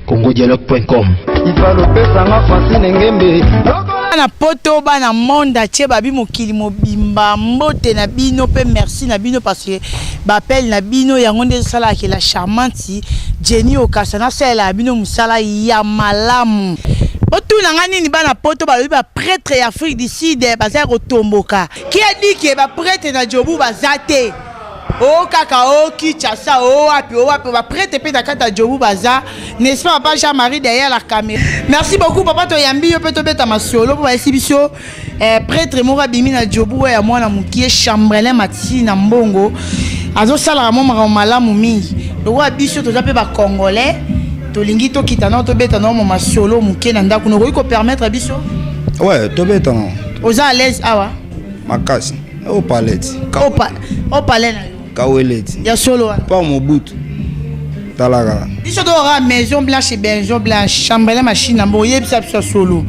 congodialogue.com. Na poto bana monda tie babi mokili mobimba mbote na bino pe merci na bino parce que bapel na bino yango nde sala ke la charmante Jenny Okasana sala bino musala ya malamu otuna ngani ni bana poto ba prêtre ya Afrique du Sud baza kotomboka qui a dit que ba prêtre na jobu bazate oh kaka oh kichasa oh api ba prêtre pe na kata jobu baza n'est-ce pas papa Jean-Marie derrière la caméra. Merci beaucoup papa to yambi yo pe to beta masolo po ba esibiso prêtre mo bimi na jobu ya mwana mukie Chamberlain Mati na mbongo azo sala mo malamu mingi lokwa biso to pe ba congolais to lingi to kitana to beta no mo masolo mukie na ndako no ko permettre biso ouais to beta no oza à l'aise awa makasi au palette au palais na kaweleti ya solo pas mon bout talaga biso to ra maison blanche Chamberlain machine na mbo yebisa biso solo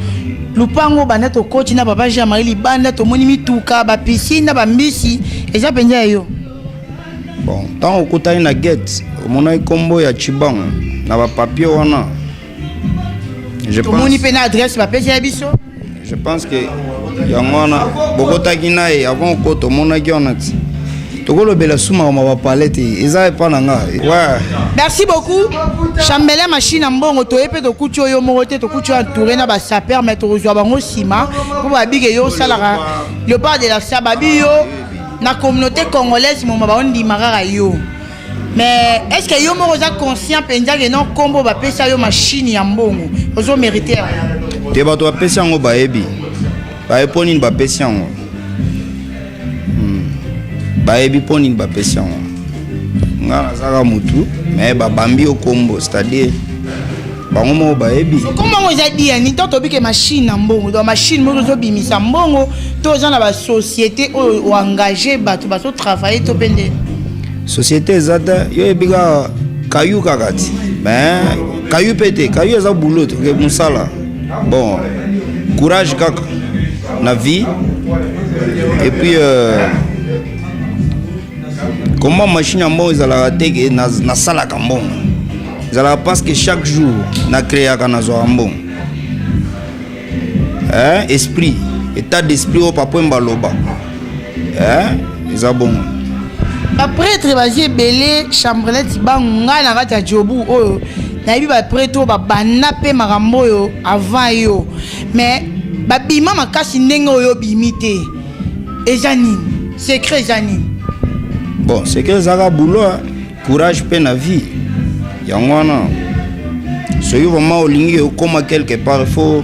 lupango bana to coach na papa Jean-Marie libanda to moni mituka ba piscine na ba mbisi eza penja yo bon tant okutani na gate omona ikombo ya Chibang na ba papier wana je pense moni pe na adresse ba pesa biso je pense que yangona bokotaki nae avant ko to mona ki onati tokolo bela suma ma ba palette eza pa nanga ouais merci beaucoup Chamberlain machine mbongo to epe to kucho yo morote to kucho entouré na ba saper mettre ozwa bango sima pour ba bige yo salara le pas de la sababi yo na communauté congolaise mo ba ondi marara yo mais est-ce que yo mo za conscient penja que non combo ba pesa yo machine ya mbongo ozo mériter te ba to pesa ngo ba ebi ba eponi ba pesa ngo ba ebi poni ba pesa ngo nga zaka mutu mais ba bambi o combo c'est-à-dire bango mo ba ebi comment on a dit ni to bike machine na mbongo do machine mo zo bimisa mbongo to za na ba société o engagé bato ba so travailler to pende société zata yo ebiga kayu kakati mais kayu pete kayu za boulot ke musala bon courage kaka na vie et puis comment machine mbongo za la teke na sala ka mbongo zala parce que chaque jour na créer kana zo mbongo esprit état d'esprit au papa mbaloba za bon ba prêtre bazie belé Chamberlain banga na kata jobu oyo na yebi ba prêtre ba bana pe makambo yo avant yo mais ba bima makasi ndenge oyo bimité ezani secret ezani bon secret zaka boulot courage pe na vie yangwana soyo vraiment olingi okoma quelque part il faut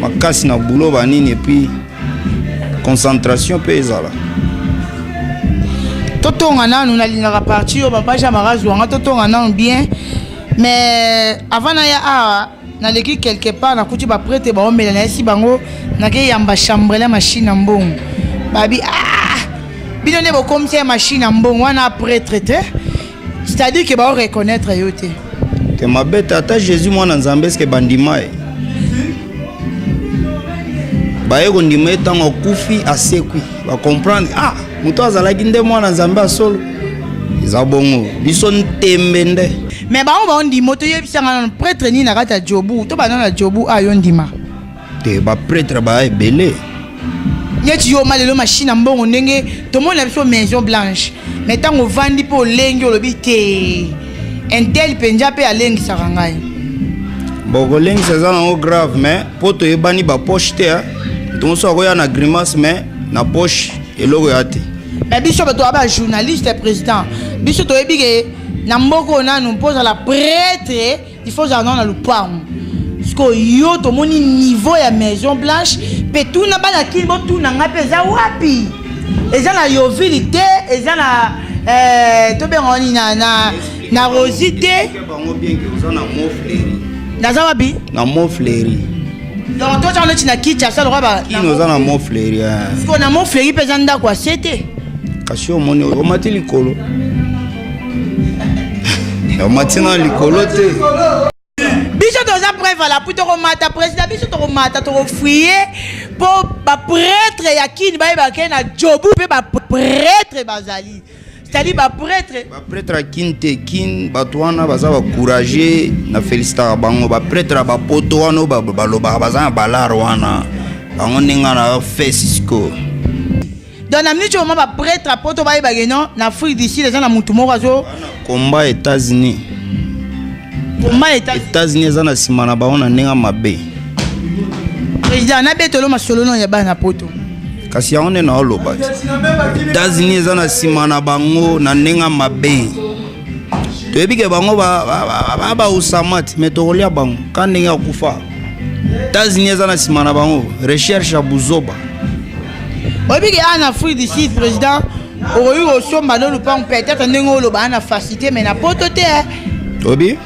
makasi na boulot banini et puis concentration pe ezala totonga nanu na linga parti yo papa Jean-Marie zwanga totonga nanu bien mais avant na ya na leki quelque part na kuti ba prêtre ba omela na esi bango na ke yamba Chamberlain machine mbongo babi bino ne bo comme c'est machine mbongo wana prêtre te c'est-à-dire que ba reconnaître yo te ma bête ata Jésus mwana nzambe est-ce que bandima ba yeko ndima etango kufi asekwi ba comprendre muto azalaki nde mwana nzambe asolo eza bongo biso ntembe nde mais ba on ndi moto yebisanga na prêtre ni na kata jobu to ba na jobu ayo ndima te ba prêtre ba ebele nyeti yo malelo machine mbongo ndenge to mona biso maison blanche mais tango vandi po lengi olobi te intel penja pe alengi sarangai boko lengi ça na grave mais poto ebani ba poche te to so ko ya na grimace mais na poche eloko yate mais biso bato aba journaliste président biso to ebige na mboko nanu posa la prêtre il faut ça na lupango parce que yo to moni niveau ya maison blanche pe tout na bana kimbo tout na ngape za wapi eza na yovilité eza na to be ngoni na rosité bango bien que ça na mofleri na za wapi na mofleri donc toi tu na kicha ça le roi ino za na mofleri parce que na mofleri pe za ndako asete kasi o moni o mati likolo o mati na likolo te biso to za preuve la pour te remata président biso te remata te refouiller pour ba prêtre ya kini ba na jobu pe ba prêtre bazali. C'est-à-dire ba prêtre à kinte kin batwana baza ba courager na féliciter bango ba prêtre ba poto wana ba loba baza balar wana bango ninga na fesisco. Donc na minute moment ba prêtre poto ba non na Afrique d'ici les gens na mutu moko azo combat États-Unis. Combat États-Unis za na sima na ba ona ninga mabe. Président na betolo masolo no ya ba na poto. Kasi ya one na oloba États-Unis za na sima na bango na ninga mabe. Toyebike bango ba usamati metolia bango kaninga kufa. États-Unis za na sima na bango recherche ya buzoba. Oyebi en Afrique d'ici président oyo osomba no lupango peut-être ndenge oloba na facilité mais na poto te. Obi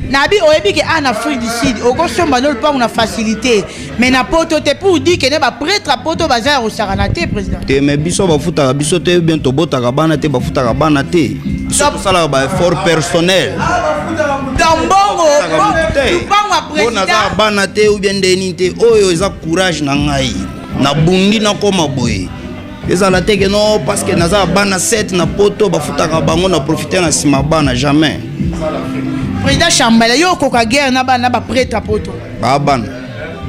Nabi oyebi en Afrique d'ici okosomba no lupango na facilité mais na poto te pour dire que ne ba prêtre poto baza au saranate président. Te mais biso ba futa biso te bientôt botaka bana te ba futa bana te. Biso sala ba effort personnel. Dambongo lupango président. Bona bana te ou bien ndeni te oyo eza courage na ngai. Na bungi na koma boye ezala teke non parce que naza bana 7 na poto bafutaka bango na profiter na sima bana jamais président Chambala yo koka guerre na bana ba prêtre poto ba bana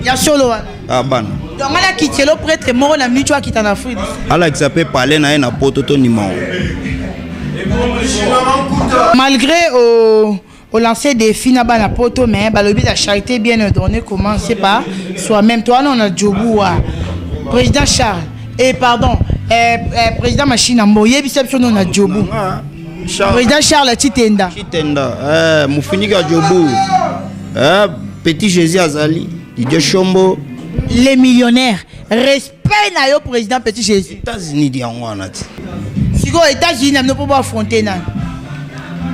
ya solo wana ba bana donc ala kitelo prêtre moko na mitu akita na Afrique ala qui s'appelle parler na na poto to nimao malgré au lancer des filles na bana poto mais balobi la charité bien ordonnée commencer par soi-même toi on a joboua président Charles et pardon président Machine Ambo yebiseption on a jobu président Charles Titenda mufinika jobu petit Jésus Azali Didier Chombo les millionnaires respect na yo président petit Jésus États-Unis di wana ti siko États-Unis na po affronter na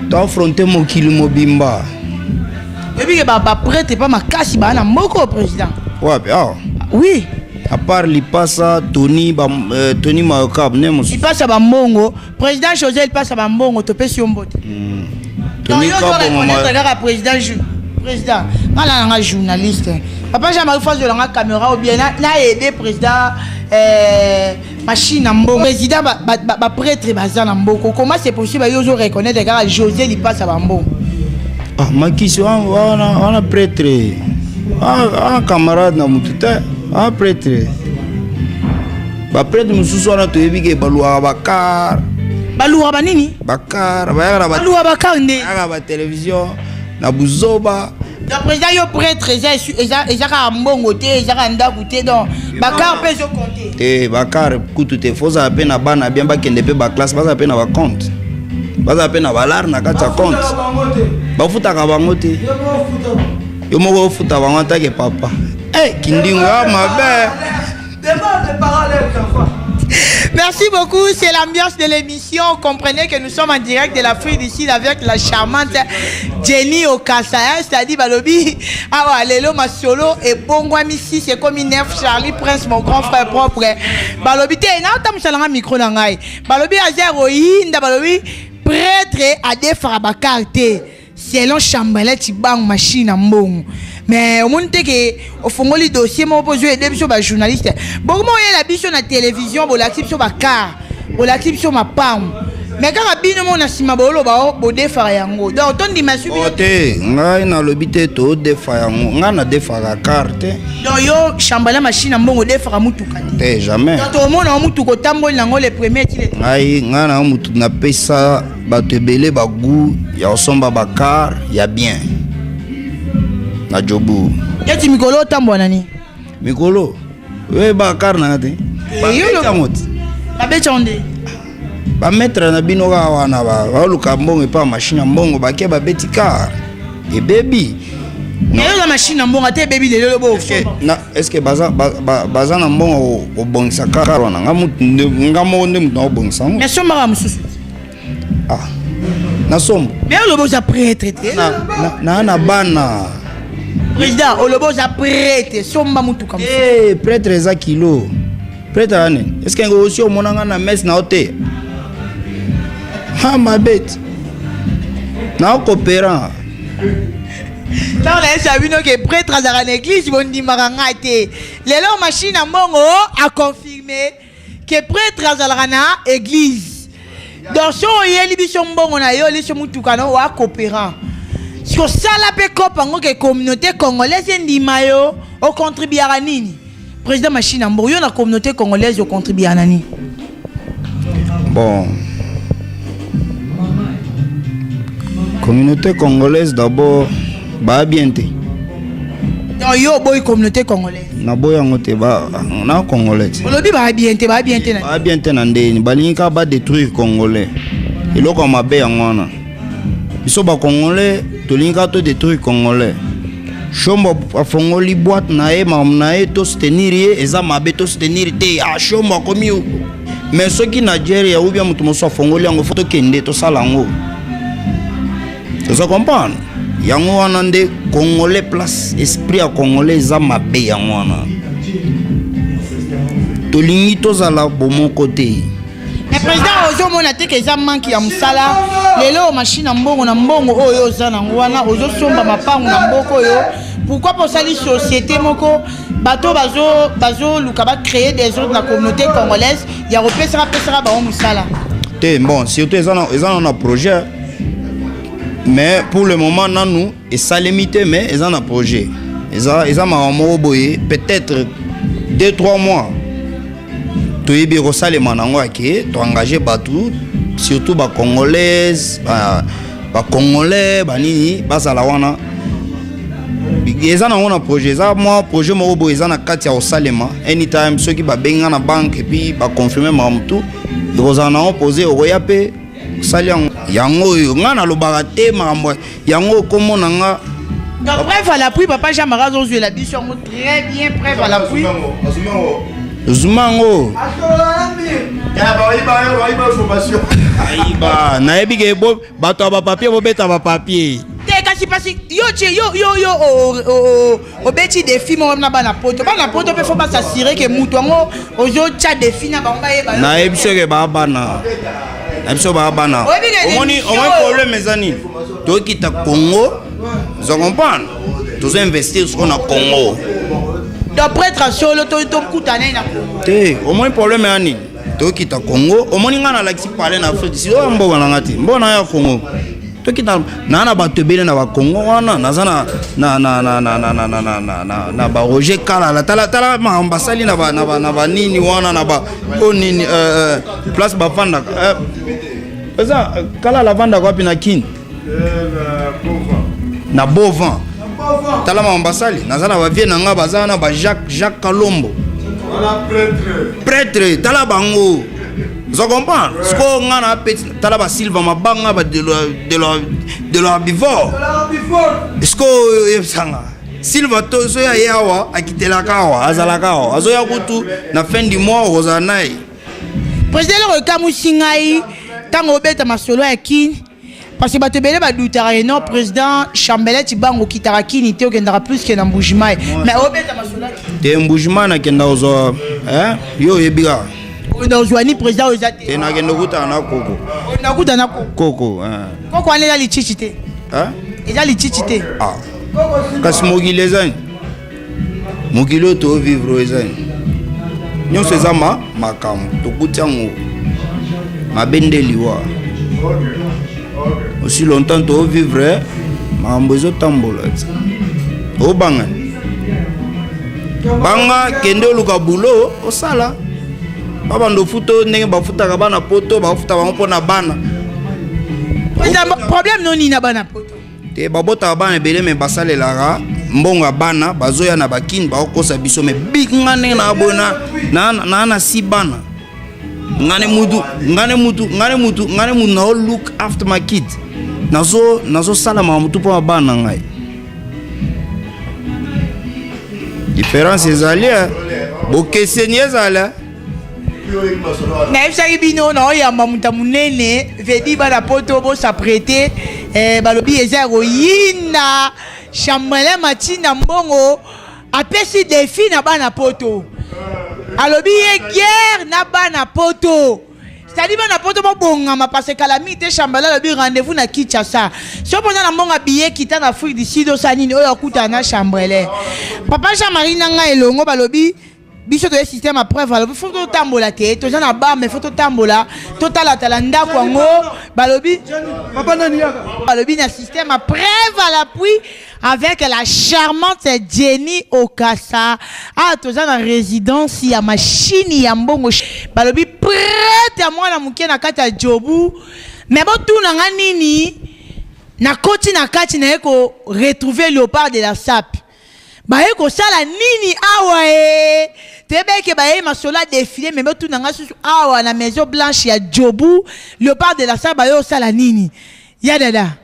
to affronter mokili mobimba ebi ba prêtre pas makasi ba na moko président wapi oui à part l'ipasa Tony Tony Maokab nemos il passe à Bambongo président José il passe à Bambongo to pesi ombote Tony Kabongo président ngala nga journaliste papa Jean-Marie Fazo la caméra ou bien na aider président machine Ambo président ba prêtre bazana mboko comment c'est possible yo zo reconnaître que José il passe à Bambongo makisi wana prêtre camarade na mutute prêtre ba prêtre mususu wana toyebi ke baluwa bakar baluwa banini bakar baluwa bakar nde ba télévision na buzoba le président yo prêtre eza ka mbongo te eza ka ndaku te donc bakar pe zo compter bakar kutu te foza pe na bana bien bakende pe ba classe baza pe na ba compte baza pe na balar na kati ya compte bafutaka bango te yo moko ofuta bango atake papa kindinga mabe. Merci beaucoup, c'est l'ambiance de l'émission. Comprenez que nous sommes en direct de l'Afrique d'ici avec la charmante Jenny Okasa, c'est-à-dire Balobi, Lelo Masolo et Bongwami si c'est comme une Charlie Prince, mon grand frère propre. Balobi, micro Balobi Azeroïne, Balobi, prêtre à des farabakarte. Selon Chambalet, Tibang, machine en bon. Mais au monde que au fond les dossiers mon posé des sur ba journaliste bon moi la biso na télévision bo la clip sur ba car bo la clip sur ma pam mais quand bino mon asima bolo ba bo defara yango donc ton dimanche ote ngai na lobité to defara yango nga na defara carte donc yo Chambala machine mbongo defara mutuka te jamais donc au monde mutuko tamboli nango le premier tile ngai nga na mutu na pesa ba tebele ba goût ya osomba ba car ya bien na jobu yeti mikolo tambo nani mikolo we ba car na te ba moti ba betonde ba mettre na bino ga wana ba luka mbongo pa machine mbongo ba ke ba beti car e baby mais la machine mbongo te baby de bo na est-ce que baza na mbongo o bongisa car wana ngamo nde muto o bongisa mais somba mususu na sombo mais le bo za prêtre na bana président olobo za prêtre somba mutu comme prêtre za kilo prêtre ane est-ce que ngo aussi o monanga na messe na hotel ma bête na coopérant Là, on a sabi que prêtre à l'église, ils vont dire marangate. Les longs machines à mongo a confirmé que prêtre à l'église. Dans son émission bon, on a eu les chemoutoukano ou à coopérant. Sur ça, la pécopango que communauté congolaise ndimayo au contribuer à nini. Président machine à mongo, la communauté congolaise au contribuer à nani. Bon. Communauté congolaise d'abord. Ba bien te. Non yo boy communauté congolaise. Na boya ngote ba na congolais. Olobi ba bien te na. Ba bien te na ndeni balinga ba détruire congolais. Eloko mabe yangwana. Biso ba congolais tolinga to détruire congolais. Shombo afongoli boîte na e mam na e to soutenir ye eza mabe to soutenir te a shombo komi. Mais ceux qui Nigeria ou bien mutu moso afongoli yango foto kende to salango. Tu comprends? Yango wana nde congolais place esprit à congolais za mabe yango wana tolingi tozala bomo côté. Mais président ozo mona te que za manki ya musala lelo machine na mbongo oyo za na wana ozo somba mapango na mboko yo. Pourquoi pour ça les sociétés moko bato bazo luka ba créer des autres la communauté congolaise ya repesera ba musala. Te bon surtout ils ont un projet. Mais pour le moment, nous, et ça limité, mais ils ont un projet. Ils ont peut-être 2-3 mois. Tu es bien ça les manangwa qui tu engagé batou, surtout les Congolaises, les Congolais, les Bazalawana. Ils ont un projet. Moi, projet moi ils ont un katia au Salema. Anytime ceux qui ba benga na banque et puis ba confirmer mamtou, ils ont posé au Royape. Saliang yango ngana lobaka te makambo yango komona nga. Donc bref à l'appui papa Jean-Marie Zonzo la biso très bien bref à l'appui. Zumango. Ya ba information. Aiba na ebi ke bo bato ba papier bo beta ba papier. Te kasi pasi yo obeti défi mo na bana poto pe faut pas s'assurer que mutu ngo ozo cha défi na ba yeba. Na ebi seke ba bana. Absolument bana. Omoni problème ezani. To kita Congo, vous comprenez? Tous investir sur na Congo. Donc prêtre solo to kutana na Congo. Te, omoni problème ani. To kita Congo, omoni ngana la ki parler na Afrique. Si o mbo wana ngati. Mbo na ya Congo. To kita na bato bele na ba Congo wana nazana na ba Roger Kala la tala ma ambasali na ba nini wana na ba onini place ba fanda eza Kala la vanda kwa pina kin na Bovan tala ma ambasali nazana ba vie na nga bazana ba Jacques Kalombo prêtre tala bango. Vous comprenez? Ce qu'on a petit, t'as la Silva Mabanga de l'herbivore. Est-ce que Silva Tosoya Yawa a quitté la Kawa, Azalakawa, Azoya Kutu, na fin du mois, Rosanai. Président le Kamusingai, Tango Beta Masolo Akin, parce que Batebele Badoutara, non, président Chambelet Bango Kitarakini, il y aura plus qu'un embougement. Mais Obeta Masolo. T'es un embougement à Kendaozo, hein? Yo, Ebiga. On joignit président aux athées. Et n'a guta na Coco. On a goûté na Coco. Coco on est là les chichité. Hein? Et là les chichité. Ah. Kas mogile zan. Mogilo to vivre zan. Nyo sezama makam to kutiango. Mabendeliwa. Aussi longtemps to vivre mambozo tambola. O banga. Banga kende luka bulo o sala. Baba ndo futo ndenge bafutaka bana poto bafuta bango pona bana. Problème non ni na bana poto. Te babota bana belé me basalelaka mbonga bana bazoya na bakini bakosa biso me big ngane na abona na si bana. Ngane mutu na look after my kids. Nazo sala ma mutu po bana ngai. Différence ezali boke senyezala. Na efsaki bino na oya mamuta munene vedi bana poto bo s'apprêter balobi eza royina chamele matina mbongo apesi défi na bana poto alobi guerre na bana poto C'est-à-dire bana poto bongama parce que calamité chambala le rendez-vous na Kinshasa. Si on a monga billet qui en Afrique du Sud osanini oyo akuta na chambrele. Papa Jean-Marie nanga elongo balobi biso to système à preuve balobi faut to tambola te to jana ba mais faut to tambola total atalanda kwango balobi papa nani yaka balobi na système à preuve à l'appui avec la charmante Jenny Okasa ah to jana résidence ya machine ya mbongo balobi prête à moi na mukie na kati ya jobu mais bon tout na nini na koti na kati na eko retrouver léopard de la SAP baye ko sala nini awa tebeke baye masola défilé mais tout nanga susu awa na maison blanche ya jobu léopard de la SAP baye o sala nini ya dada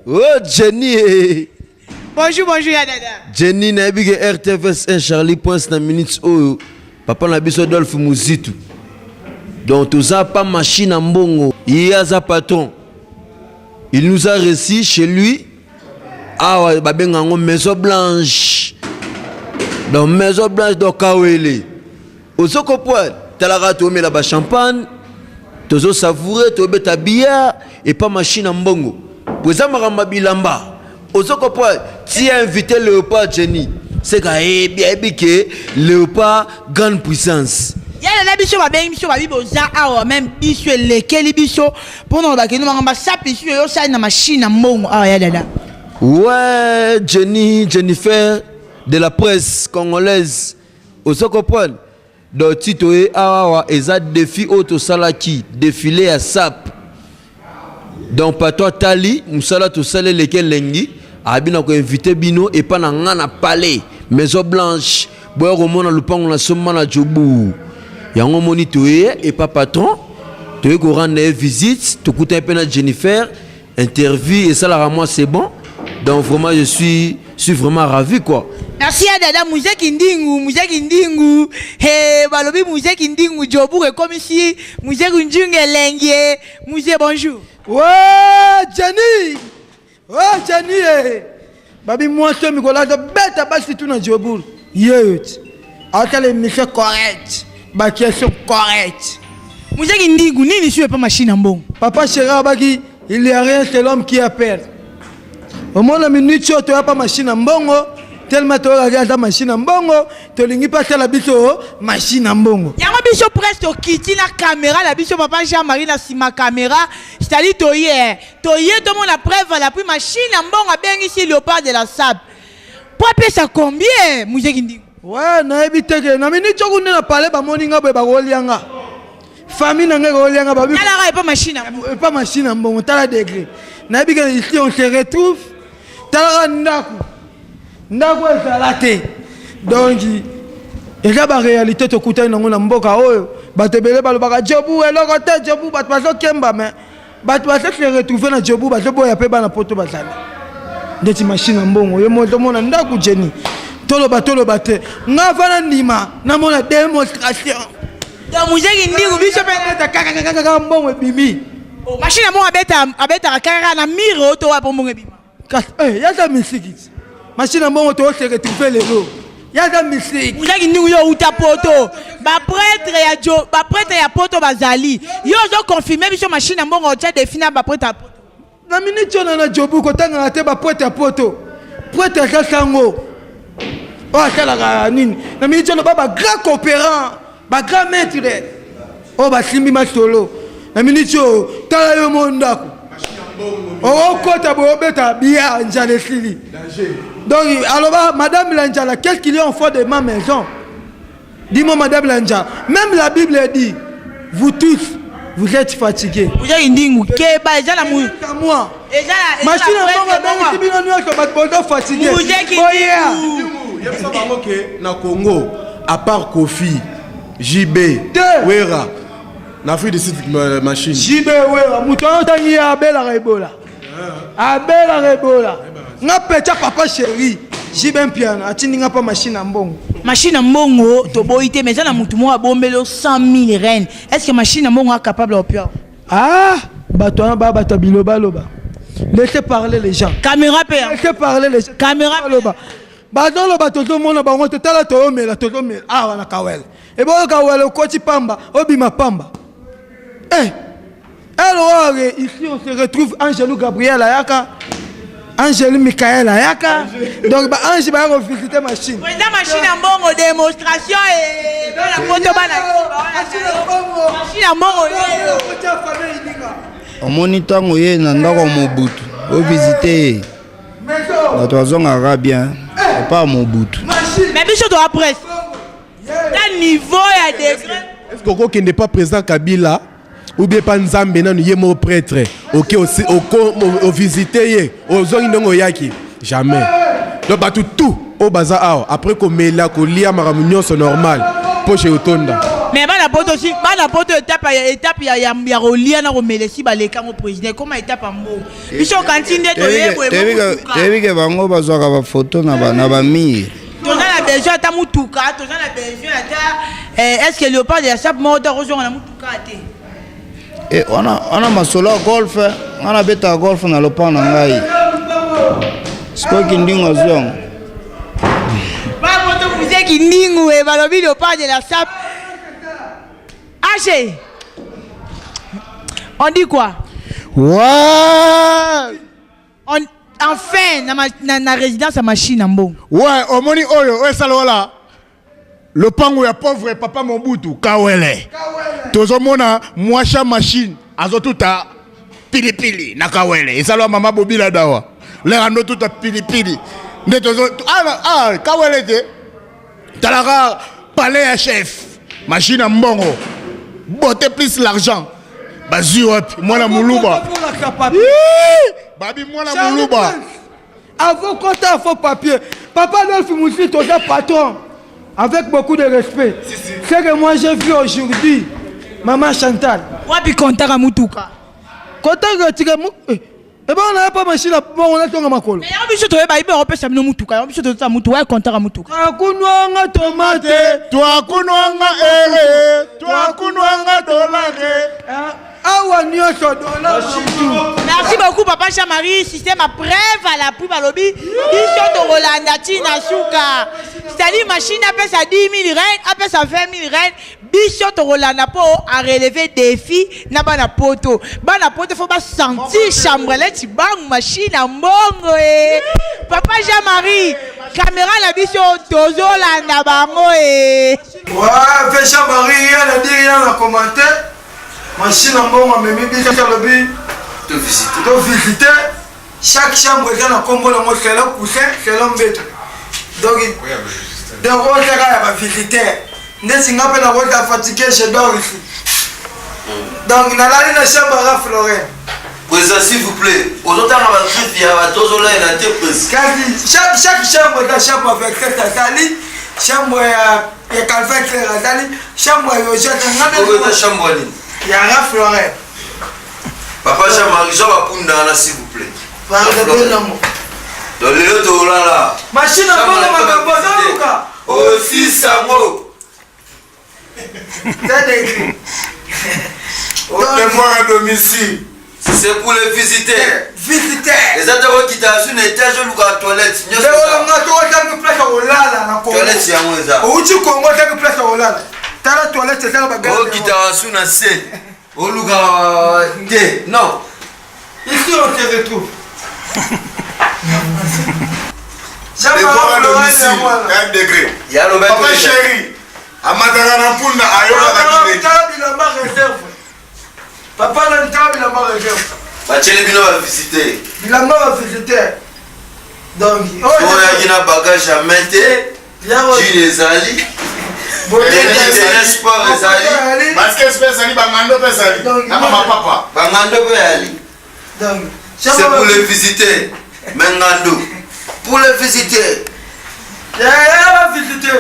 oh Jenny bonjour ya dada Jenny na bige RTVS 1 Charlie Points na minutes oh papa na biso Dolph Muzitu donc tout ça pas machine en mbongo il y a un patron il nous a reçu chez lui ah babenga ngo maison blanche donc maison blanche do kawele osoko poil talaka to mela ba champagne tozo savourer to beta bière et pas machine en mbongo poza maramba bilamba osoko poil ti a invité Léopard Jenny c'est ka bien que Léopard grande puissance yala la biso babengi biso babibo za awa même biso lekeli biso pendant ba kenu ngamba sapi biso yo sa na machine en mbongo ah ya dada. Ouais, Jennifer de la presse congolaise au Sokopol do titoé awa eza défi auto salaki défilé à SAP donc pas toi tali musala to salé lesquels lengi abina ko invité bino et pas na ngana palais maison blanche boyo romona lupango na soma na jobu yango monitoé et pas patron to ko rendre visite to kuta pe na Jennifer interview et ça la moi c'est bon. Donc vraiment je suis vraiment ravi quoi. Merci à dada Muzeki Ndingu he balobi Muzeki Ndingu jobu comme si Muzeki Ndingu lengie Muzeki bonjour. Ouais Jenny babi moi to mi kola de beta basi tu na jobu yet akale mi fait correct ba question correct Muzeki Ndingu nini suwe pas machine en bon papa Chéra baki il y a rien c'est l'homme qui a peur. Au moins la minute tu n'as pas machine en bongo tellement tu regardes la machine en bongo tu n'as pas la biso machine en bongo yango biso presque kiti na caméra la biso papa Jean-Marie na sima caméra c'est-à-dire toye tout le monde a preuve la plus machine en bongo bien ici Léopard de la SAP pour appeler ça combien Muzeki Ndingu ouais na ebite ke na minute tu na parler ba moninga ba golianga famille na golianga ba ala pas machine en bongo ta la degré na ebike ici on se retrouve talaka ndako ezalate donc eza ba réalité tokutani nango na mboka oyo bato ebele balobaka jobu eloko te jobu bato bazokemba me bato bazo se retrouver na jobu bazoboya mpe bana poto bazali ndeti machine mbongo yo moto mona ndako Jenny toloba te nga fana ndima namona démonstration donc Muzeki Ndingu biso pe kaka mbongo ebimi machine mbongo abeta kaka na miro to wa mbongo ebimi yaza misiki machine mbongo to se retrouver lelo yaza misiki Muzeki Ndingu yo uta poto ba prêtre ya poto bazali yo zo confirmer biso machine mbongo tia définir ba prêtre poto na minute na jobu kotanga te ba prêtre ya poto prêtre ya sango o akala nini na minute na ba grand coopérant ba grand maître o ba simbi masolo na minute tala yo mondako oh kota boobeta bia njale sili donc alors madame Lanjala qu'est-ce qu'il y a en fond de ma maison dis-moi madame Lanjala même la Bible dit vous tous vous êtes fatigués Muzeki Ndingu keba ezala mu moi machine mbongo ben bino nyo ba bodo fatigué na Congo à part Kofi JB Wera na Afrique du Sud machine JB Wera muto tangi ya bela Ebola nga pecha papa chéri JB piano atindi nga pa machine mbongo to boité mais na mutu mo abombelo 100 000 reines est-ce que machine mbongo est capable de pio bato biloba laissez parler les gens caméra laissez parler les gens caméra loba badon lo bato to mona bango to tala to omela awa na kawele e bo kawele ko ti pamba obima pamba Alors, ici, on se retrouve Angelo Gabriel Ayaka, Angelo Michael Ayaka. Donc, Angelo va visiter machine. Président machine en bon démonstration et la photo machine en bon. omoni ntango ye na ndako ya Mobutu ovisite bato bazongaka bien epa Mobutu. Mais biso to après ta niveau ya degré. Est-ce que Koko n'est pas président Kabila ou bien pas Nzambe nanu yemo prêtre OK au visiter ye au zongi ndongo yaki jamais. Donc ba tout au bazar après ko mela ko lia maramunyo so normal poche otonda. Mais bana poto aussi bana poto étape ya rolia na romelesi baleka mo président comment étape ambo biso kantinde to yebo tebi ke bango bazwaka ba photo na ba mire. On a la besoin de Moutuka, on a la besoin de est-ce que le pas de sap moto rejoint la Moutuka et on a masolo golf, on a beta golf na le pan ngai. Sko kindingo zong. Ba moto vous êtes kindingo et balobi le pas de la sap. Haché. On dit quoi? Ouais. Enfin, na résidence à machine en bon. Ouais, au moni oyo, ouais salola. Le pango ya pauvre papa Mobutu, Kawele. Tozo mona mwasha machine, azotuta pilipili na Kawele. Esalo mama Bobila dawa. Le rando tuta pilipili. Ne tozo Kawele te. Talaka palais ya chef. Machine à mbongo. Botte plus l'argent. Bazi wapi mwana muluba. Babi mwana muluba. Avocat, faux papier. Papa Adolphe Moussi, tu es patron. Avec beaucoup de respect. C'est que moi j'ai vu aujourd'hui. Maman Chantal. Wapi konta ka Moutuka. Konta ka tika mu. Eh ben on n'a pas machine là, on a tonga makolo. Mais on biso to ba ibe on peut ça Moutuka. On biso to ça Moutuka konta ka Moutuka. Akunwanga tomate. Toi kunwanga toi kunwanga dollar. Awa nyoso dollar. Merci beaucoup papa Chamari, système à preuve à la pub à lobby. Biso to Rolanda Tina Souka. C'est-à-dire machine après ça 10 000 reines, après ça 20 000 reines. Biso to Rolanda po à relever défi na bana poto. Bana poto faut pas sentir chambrelette ti bang machine en bongo eh. Papa Jean-Marie, caméra la biso tozo landa bango eh. Ouais, fait Jean-Marie, il a dit rien à commenter. Machine en bongo mais mi biso sur le but de visiter. Chaque chambre est dans combo le mot c'est là coussin, c'est l'homme bête. Donc on va visiter. N'est-ce pas on va fatigué je dors ici. Donc dans la chambre à Florent. Président, s'il vous plaît, aujourd'hui on va faire la tozola et la entreprise. Chaque chambre est chambre avec cette sali, chambre et calvin clair sali, chambre et au jet de chambre. Il y a un Florent. Papa Jean-Marie, Jean-Bapunda, s'il vous plaît. Dans le lieu de là. Machine à bord, aussi Samo. C'est écrit. Devoir à domicile. C'est pour les visiteurs. Les adhérents qui t'ont sur l'étage, je loue à la toilette. Je vais vous place au lala. Toilette, c'est un mot. Où tu connais que place au lala? T'as la toilette, c'est ça la bagarre. Oh, qui t'a sur la scène. Au Louga. Non. Ici, on se retrouve. Devoir à domicile. 1 degré. Il y a le Papa chéri. Amadara Punda, Papa n'a pas il a pas réserve. Bachele Bino va visiter. Il a pas visité. Donc, il y a un bagage à mettre. J'ai les alliés. Sport les alliés. Parce que c'est Bangando Pesali. Papa. Bangando Pesali. C'est pour les visiter. Mengando. Pour les visiter. Il va visiter.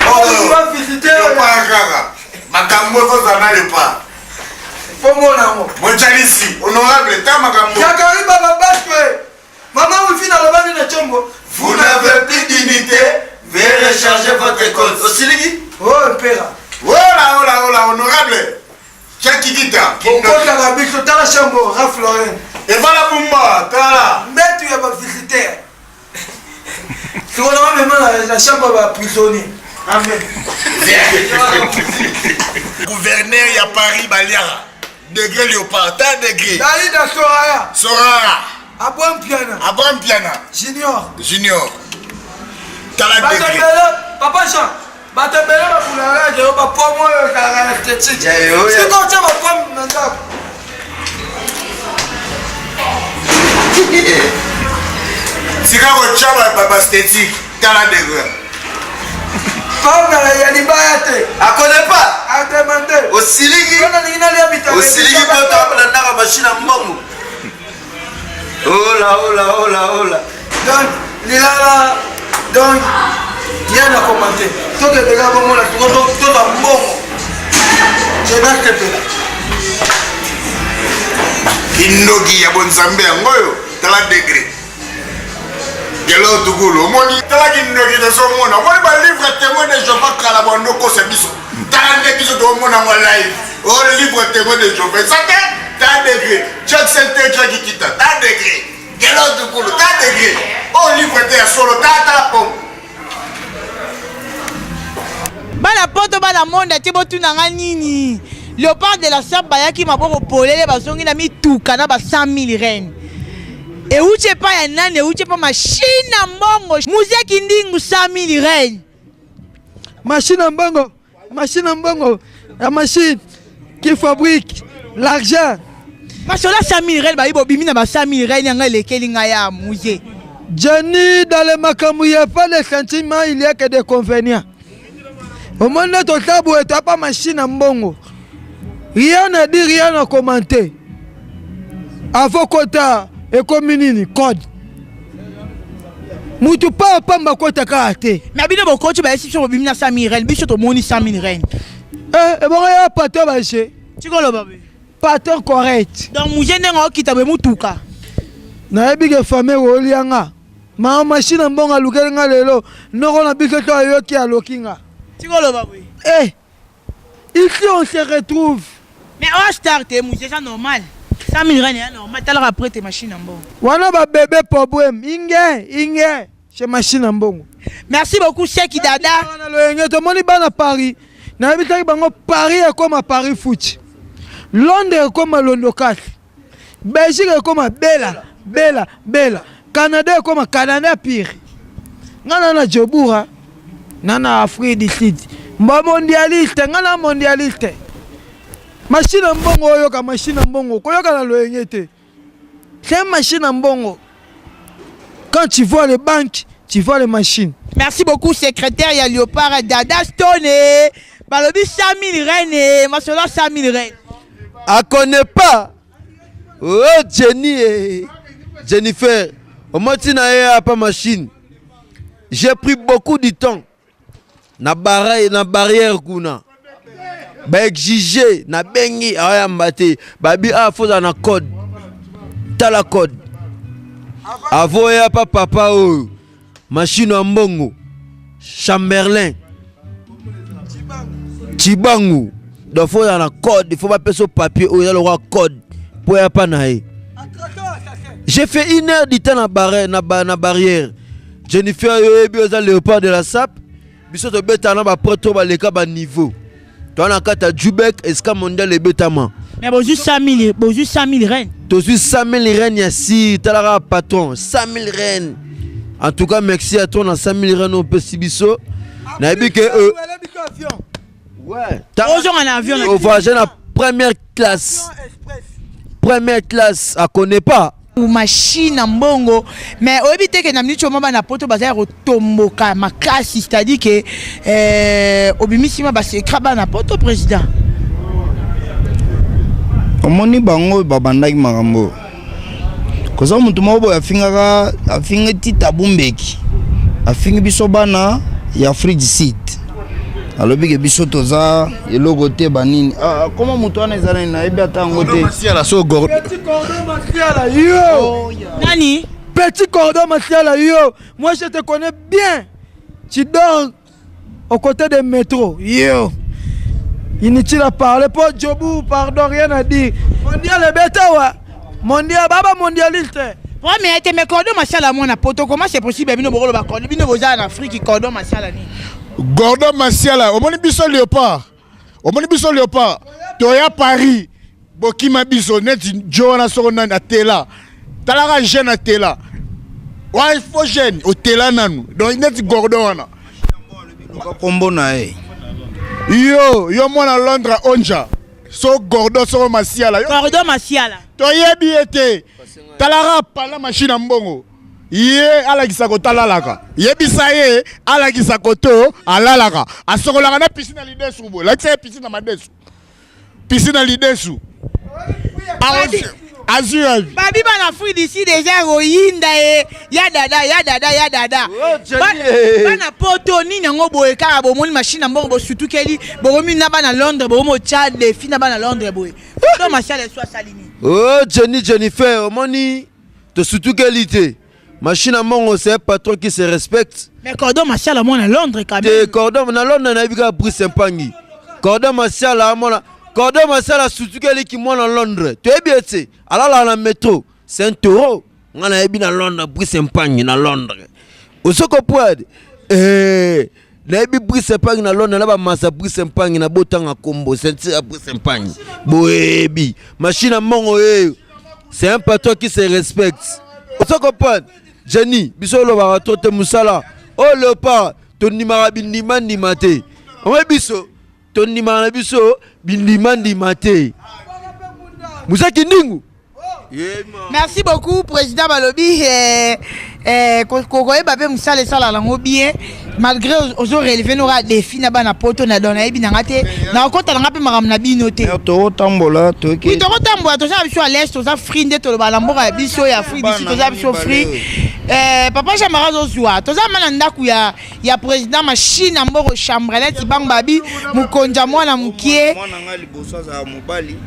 Il va visiter. Makambo Zana pas. Mon Chalisi, honorable, Tamakambo. Zakari Baba Basque. Maman, vous finissez dans le bas de Chombo. Vous n'avez plus dignité. Veuillez recharger votre compte. Aussi, oh, père. Hola, honorable. Chakikita. On compte la biche, t'as la chambre, Raflorent. Et voilà pour moi, t'as là. Mais tu es pas visiter. Si on a même la chambre, va prisonnier. Amen. Gouverneur ya Paris Baliara. Degré Léopard, t'as degré. Dalida Soraya. Sorara. Abouam Piana. Abraham Piana. Junior. T'as la degré. Papa Jean. Batembele bakulala je ba pomo yo kala esthétique. C'est quand tu vas prendre maintenant. Si quand on chama papa esthétique, t'as la degré. Comme la Yanibate. A connaît pas. A demandé. Au Siligi. Au Siligi pour toi la machine à mbongo. Oh là. Donc, Lila donc rien à commenter. Tout est déjà bon là, tout est bon. Je n'accepte pas. Kindogi ya bonzambe ngoyo, t'as la degré. Gelo Tugulu, moni tala kindogi de son mona. Moi ba livre témoin de Jehovah Kalabondo ko sebiso. Tala de biso do mona mo live. Oh livre témoin de Jehovah. Ça t'as degré. Chaque centre qui quitte, t'as degré. Gelo Tugulu, t'as degré. Oh livre té solo t'as pom. Bana poto bana monde ti botu nanga nini. Léopard de la samba yaki maboko polele bazongi na mituka na ba 100 000 reines. Et où tu pas un âne, et où tu pas machine à mbongo. Musée qui dit 100 000 reines. Machine à mbongo. La machine qui fabrique l'argent. Parce que là 100 000 reines, bah il faut bimina ba 100 000 reines yanga lesquels ngaya musée. Johnny dans le makamou, il n'y a pas de sentiments, il y a que des convénients. Au monde de ton tabou, tu n'as pas machine à mbongo. Rien à dire, rien à commenter. Avocat et communini, code. Moutou pas ma kota karaté. Mais bien bon coach, bah si sur bimina 100 000 reines, biso to moni 100 000 reines. Eh, bon, il y a pas de baché. Tu connais pas bien. Pattern correct. Donc musée n'engo qui t'a mutuka. Na ebige famille olianga. Ma machine à mbongo lukenga lelo. Noko na biso to ayoki alokinga. Tu connais pas bien. Eh, ici on se retrouve. Mais on start musée c'est normal. 100 000 reines c'est normal. T'as l'air après tes machines en bon. Wana ba bébé problème. Inge. Chez machine en bon. Merci beaucoup Seki Dada. To moni bana Paris. Na ebitaki bango Paris est comme à Paris foot. Londres est comme à Londokat. Belgique est comme à Bella. Canada est comme à Canada pire. Ngana na Jobura. Nana Afrique du Sud. Mba mondialiste, ngana mondialiste. Machine en bongo yoka machine en bongo. Koyoka na loyengete. C'est une machine en bongo. Quand tu vois les banques, tu vois les machines. Merci beaucoup secrétaire ya Léopard Dada Stone. Balobi 100 000 reines, Masola 100 000 reines. A connaît pas. Oh Jennifer. Au matin a pas machine. J'ai pris beaucoup de temps. Na barrière kuna. Ba exiger na bengi aya mbate. Babi a faut na code. T'as la code. Avoya pas papa oh. Machine en mbongo. Chamberlain. Chibangu. Il faut un code, il faut pas passer au papier où il y a le code pour y pas naï. J'ai fait 1 heure de temps na barrière. Jennifer yo Léopard de la SAP. Biso to beta na ba proto ba leka ba niveau. To na kata Jubek eska mondial le betama. Mais bon juste 100 000 reines. To juste 100 000 reines ici, t'as patron, 100 000 reines. En tout cas merci à toi na 100 000 reines au Pesibiso. Na bi que ouais. Aujourd'hui en avion. On voyage en première classe. Première classe, à connaît pas. Ou machine en bongo. Mais au éviter que namni choma ba na poto bazaya rotomboka makasi, c'est-à-dire que obimisima ba se kraba na poto président. Omoni bango babandaki makambo. Koza mutu moko afinga tita bumbeki. Afingi biso bana ya Afrique du Sud. alobi ke biso toza eloko te banini comment mutu wana ezala na ebi ata ngo te Masiala so gordo Petit cordon Masiala yo Nani Petit cordon Masiala yo moi je te connais bien tu dors au côté des métros yo inutile à parler pour Djobou pardon rien à dire mondial est bête wa mondial baba mondialiste. Ouais, mais mes cordons Masiala moi na poto comment c'est possible bino bokolo ba cordon bino boza en Afrique cordon Masiala ni Gordon Masiala, au moni biso Léopard. omoni biso Léopard toya Paris bokima biso neti Joana Sorona na tela talaka jeune na tela wa faut jeune au tela nanu donc neti Gordon wana kombo na yo mwana Londres onja so Gordon so Masiala Gordon Masiala toyebi ete talaka pala machine mbongo ye alakisa kotalalaka yebisa ye alakisa koto alalaka asokolaka na piscine na lidesu bo lakisa piscine na madesu piscine na lidesu azur babi bana fui d'ici déjà royinda ya dada bana poto nini ngo boye kaka bomoni machine na mbongo bo surtout keli bomi na bana Londres bomo Tchad les filles na bana Londres boye to Masiala soit salini Jennifer omoni to surtout qualité machine à mongo c'est un patron qui se respecte. Mais Cordon Masiala mon à Londres quand même. Cordon na Londres na biga Brice Mpangi. Cordon Masiala surtout quelqu'un qui mon à Londres. Tu es bien tu. Alors la métro, c'est un taureau. On a ebi na Londres Brice Mpangi na Londres. Osoko poade. Na ebi Brice Mpangi na Londres na ba masa Brice Mpangi na botanga combo, c'est Brice Mpangi. Boebi, machine à mongo c'est un patron qui se respecte. Osoko poade. Jenny, biso lo ba tote musala. Oh Léopard, ton nimara bindima ndimate. On biso, ton nimara biso bindima ndimate. Musa kindingu. Merci beaucoup président Balobi kokoye babe musala sala lango bien malgré aux relevé nos défis na bana poto na dona ebi ngate na kota nga pe makam na bino te to tambola to ki to tambola to sa biso à l'est to sa frinde to ba lamboka biso ya free d'ici to sa biso free papa Chamara zo zwa to za mana ndaku ya président machine mboro chambrelin tibang babi mukonja mwana mukie mwana ngali boso za mobali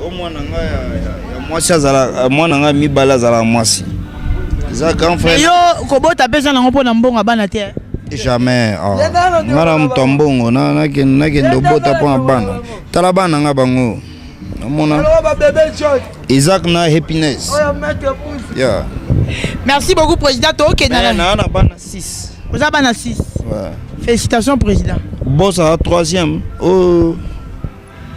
o mwana nga ya mwasi azala mwana nga mibala azala mwasi za grand frère yo kobota pesa na ngopona mbongo bana te jamais ngara mtombongo na kendo bota pona bana tala bana nga bango mona Isaac na happiness yeah. Merci beaucoup président to okena na bana 6 vous avez bana 6 ouais. Félicitations président boss à 3e oh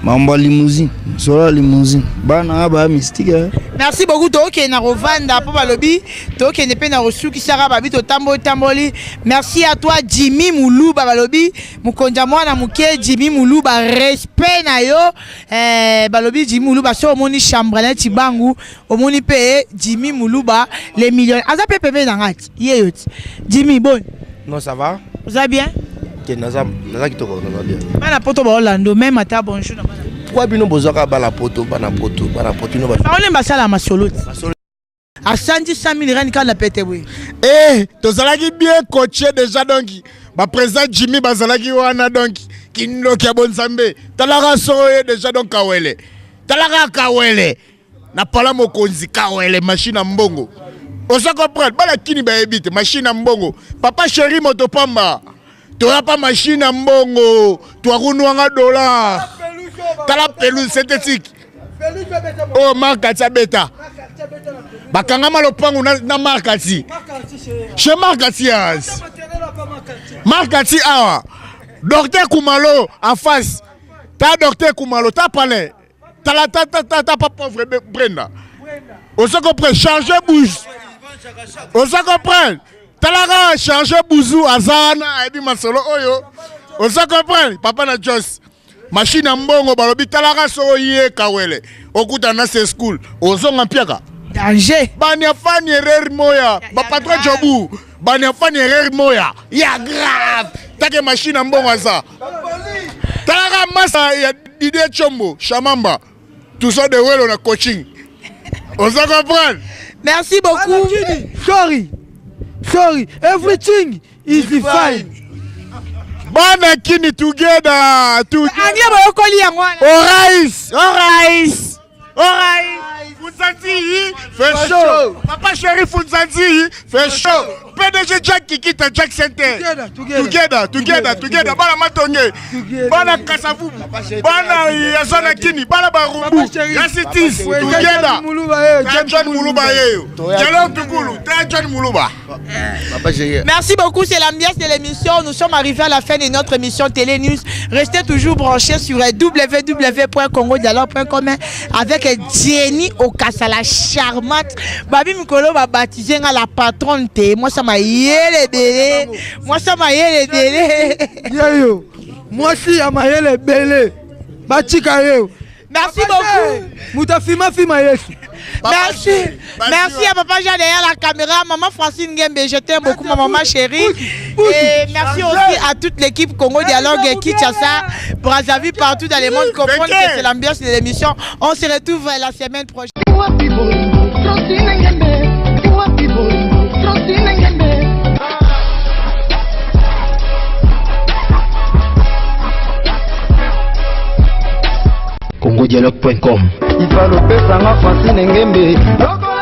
Mamba limousine, sola limousine. Bana ba mystique. Merci beaucoup to okena rovanda po balobi to okene pe na rosuki sara babi to tamboli. Merci à toi Jimmy Muluba balobi mukonja mwana muke Jimmy Muluba respect na yo balobi Jimmy Muluba so omoni chambrelin tibangu omoni pe Jimmy Muluba les millions aza pepe na ngati yeyoti Jimmy bon non ça va vous allez bien naza kitoko na bien bana poto ba Orlando même ata bonjour na bana pourquoi bino bozaka bana poto no ba on basala masolo à 110 000 rand kana pete oui tozalaki bien coaché déjà donc ba président Jimmy bazalaki wana donc kindo kia bonzambe talaka soye déjà donc kawele na pala mokonzi kawele machine mbongo osa comprendre bala kini ba ebite machine mbongo papa chéri motopamba toya pas machine mbongo twakunwanga dollar tala pelouse synthétique oh markati beta bakanga malopangu na markati chez markati as markati awa docteur Kumalo en face ta docteur Kumalo ta palais ta pas pauvre Brenda on se comprend changer bouche on se comprend talaka changer bouzou azana ebi masolo oyo on se comprend papa na Jos machine mbongo balobi talaka so ye kawele okuta na se school ozonga piaka danger banya fani erreur moya ba patron jobu banya fani erreur moya ya grave take machine mbongo za talaka masa ya Didier Chombo Chamamba tout ça de welo na coaching on se comprend. Merci beaucoup. Sorry, everything is fine. Bana kini together. Angia ba yokoli ya mwana. Alright. Funzanti, fait chaud. Papa chéri Funzanti, fait chaud. PDG Jack Kikita Jack Center. Together. Bana Matonge. Bana Kasavu. Bana Yazana Kini. Bana Barumbu. Yassitis. Together. John Moulouba. Jalon Tukulu. John Moulouba. Merci beaucoup, c'est l'ambiance de l'émission. Nous sommes arrivés à la fin de notre émission Télé News. Restez toujours branchés sur www.congodialogue.com avec Jenny Okasa, la charmante. Babi Mikolo va baptiser la patronne. Moi, ça m'a yélé délé. Moi, si, à ma yélé belé. Batikayo. Merci beaucoup. Moutafima Fima Yesu. Merci à Papa Jean derrière la caméra, Maman Francine Ngembe, je t'aime beaucoup, ma maman chérie. Et merci aussi à toute l'équipe Congo Dialogue, Kinshasa, Brazzaville, partout dans le monde. Comprendre que c'est l'ambiance de l'émission. On se retrouve la semaine prochaine. congodialogue.com. Il va le faire, ça m'a fasciné.